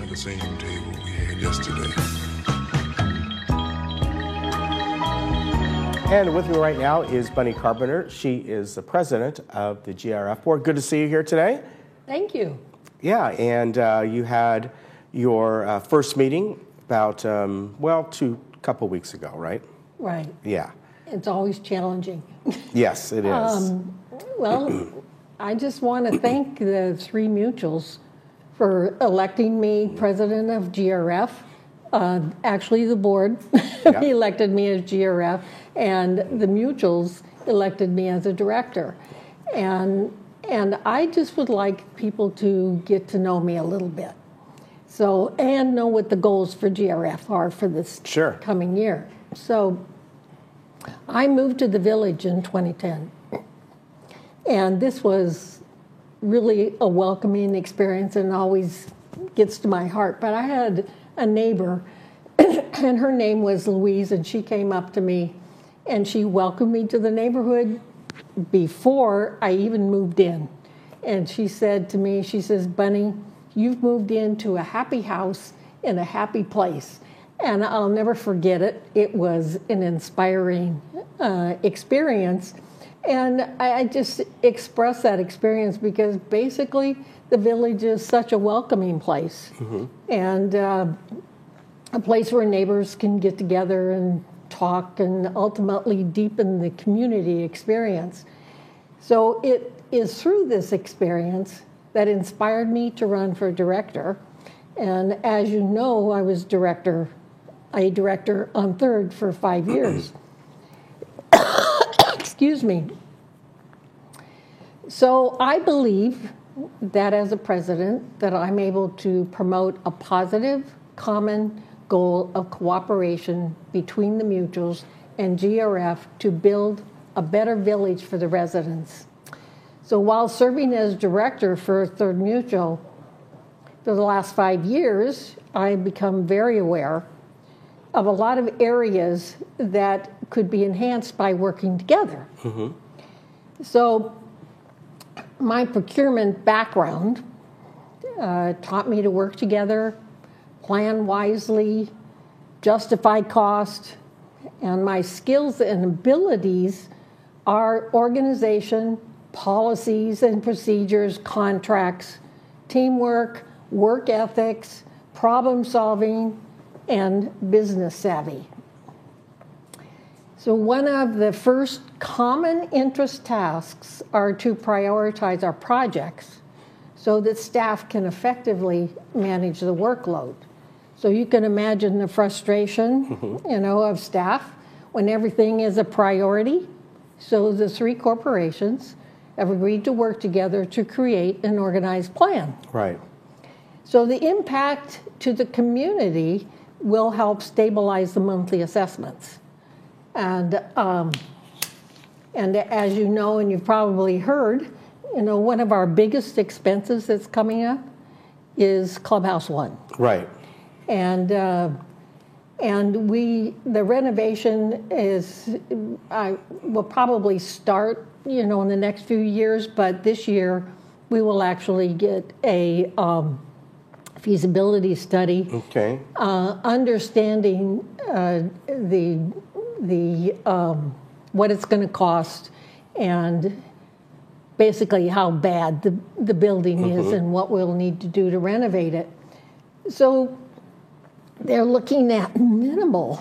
at the same table we had yesterday. And with me right now is Bunny Carpenter. She is the president of the GRF board. Good to see you here today. Thank you. Yeah, and you had your first meeting about, couple weeks ago, right? Right. Yeah. It's always challenging. Yes, it is. Well, I just want to thank the three mutuals for electing me president of GRF. Actually, the board elected me as GRF, and the mutuals elected me as a director. And I just would like people to get to know me a little bit. So, and know what the goals for GRF are for this coming year. So, I moved to the village in 2010. And this was really a welcoming experience and always gets to my heart. But I had a neighbor, and her name was Louise, and she came up to me, and she welcomed me to the neighborhood before I even moved in. And she said to me, she says, Bunny, you've moved into a happy house in a happy place. And I'll never forget it. It was an inspiring experience. And I just express that experience because basically the village is such a welcoming place. And a place where neighbors can get together and talk and ultimately deepen the community experience. So it is through this experience that inspired me to run for director. And as you know, I was a director on Third for 5 years. Excuse me. So I believe that as a president that I'm able to promote a positive, common goal of cooperation between the mutuals and GRF to build a better village for the residents. So while serving as director for Third Mutual for the last 5 years, I've become very aware of a lot of areas that could be enhanced by working together. So my procurement background taught me to work together, plan wisely, justify cost, and my skills and abilities are organization, policies and procedures, contracts, teamwork, work ethics, problem solving, and business savvy. So one of the first common interest tasks are to prioritize our projects so that staff can effectively manage the workload. So you can imagine the frustration, of staff when everything is a priority. So the three corporations have agreed to work together to create an organized plan. Right. So the impact to the community will help stabilize the monthly assessments. And as you know, and you've probably heard, one of our biggest expenses that's coming up is Clubhouse One. Right. And the renovation will probably start, in the next few years, but this year we will actually get a feasibility study. Okay. Understanding what it's going to cost and basically how bad the building is and what we'll need to do to renovate it. So they're looking at minimal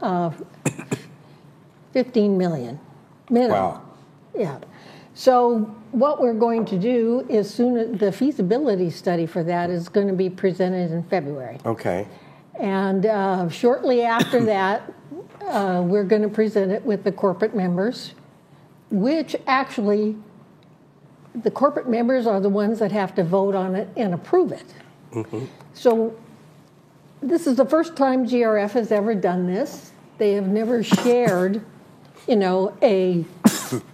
$15 million. Minimum. Wow. Yeah. So what we're going to do is the feasibility study for that is going to be presented in February. Okay. And shortly after that, we're going to present it with the corporate members, which actually the corporate members are the ones that have to vote on it and approve it. So this is the first time GRF has ever done this. They have never shared,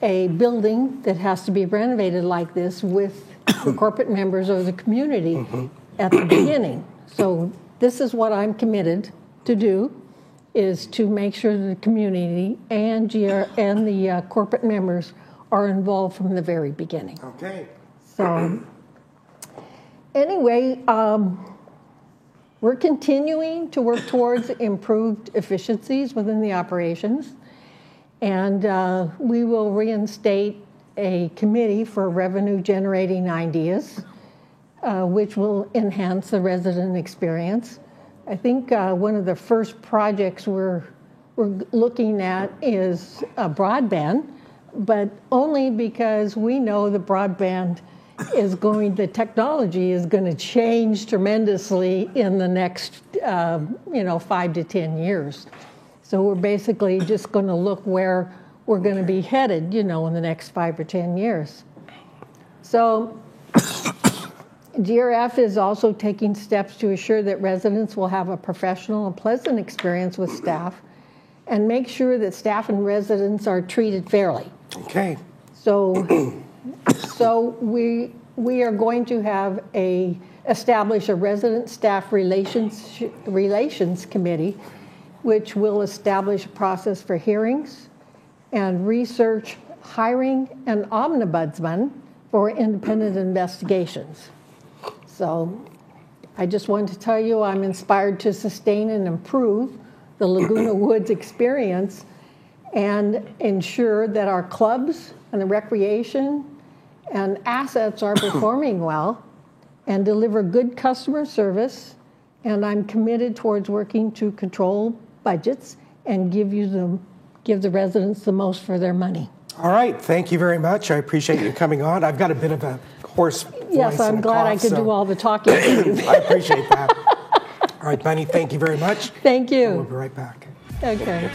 a building that has to be renovated like this with the corporate members or the community at the beginning. So this is what I'm committed to do, is to make sure the community and the corporate members are involved from the very beginning. Okay. So anyway, We're continuing to work towards improved efficiencies within the operations, and we will reinstate a committee for revenue-generating ideas, which will enhance the resident experience. I think one of the first projects we're looking at is broadband, but only because we know the broadband the technology is going to change tremendously in the next 5 to 10 years. So we're basically just going to look where we're going to be headed, in the next 5 or 10 years. So GRF is also taking steps to assure that residents will have a professional and pleasant experience with staff and make sure that staff and residents are treated fairly. Okay. So we are going to establish a resident staff relations committee, which will establish a process for hearings and research hiring an ombudsman for independent investigations. So I just wanted to tell you I'm inspired to sustain and improve the Laguna Woods experience and ensure that our clubs and the recreation and assets are performing well and deliver good customer service. And I'm committed towards working to control budgets and give the residents the most for their money. All right. Thank you very much. I appreciate you coming on. I've got a bit of a hoarse voice. Yes, I'm glad I could do all the talking. I appreciate that. All right, Bunny, thank you very much. Thank you. We'll be right back. Okay.